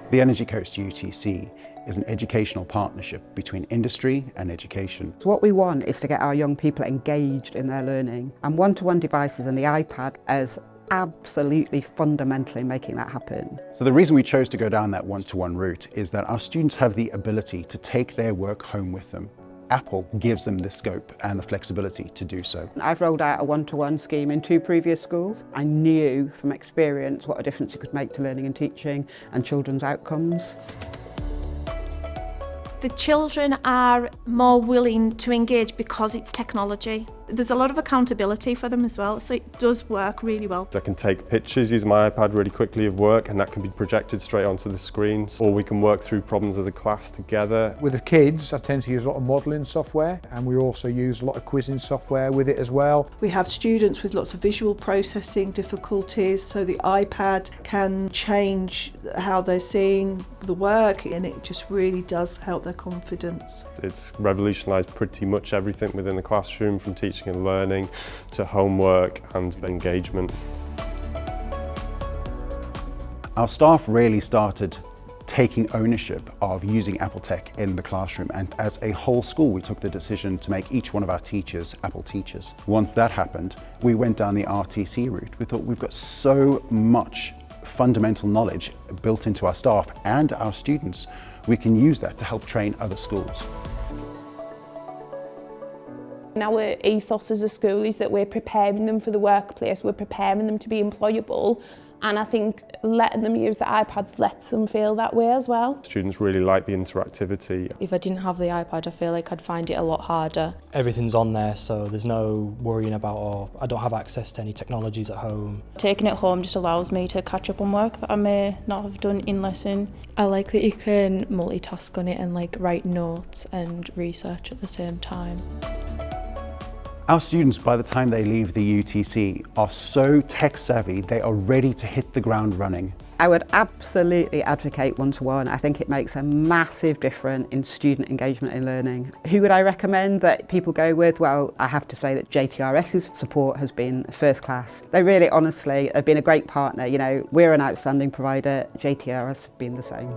The Energy Coast UTC is an educational partnership between industry and education. So what we want is to get our young people engaged in their learning, and one-to-one devices and the iPad is absolutely fundamentally making that happen. So the reason we chose to go down that one-to-one route is that our students have the ability to take their work home with them. Apple gives them the scope and the flexibility to do so. I've rolled out a one-to-one scheme in 2 previous schools. I knew from experience what a difference it could make to learning and teaching and children's outcomes. The children are more willing to engage because it's technology. There's a lot of accountability for them as well, so it does work really well. I can take pictures using my iPad really quickly of work, and that can be projected straight onto the screen, or we can work through problems as a class together. With the kids, I tend to use a lot of modelling software, and we also use a lot of quizzing software with it as well. We have students with lots of visual processing difficulties, so the iPad can change how they're seeing the work, and it just really does help their confidence. It's revolutionised pretty much everything within the classroom, from teaching and learning to homework and engagement. Our staff really started taking ownership of using Apple Tech in the classroom, and as a whole school we took the decision to make each one of our teachers Apple teachers. Once that happened, we went down the RTC route. We thought we've got so much fundamental knowledge built into our staff and our students, we can use that to help train other schools. Our ethos as a school is that we're preparing them for the workplace, we're preparing them to be employable, and I think letting them use the iPads lets them feel that way as well. Students really like the interactivity. If I didn't have the iPad, I feel like I'd find it a lot harder. Everything's on there, so there's no worrying about, oh, I don't have access to any technologies at home. Taking it home just allows me to catch up on work that I may not have done in lesson. I like that you can multitask on it and like write notes and research at the same time. Our students, by the time they leave the UTC, are so tech savvy, they are ready to hit the ground running. I would absolutely advocate one-to-one. I think it makes a massive difference in student engagement in learning. Who would I recommend that people go with? Well, I have to say that JTRS's support has been first class. They really honestly have been a great partner. You know, we're an outstanding provider, JTRS have been the same.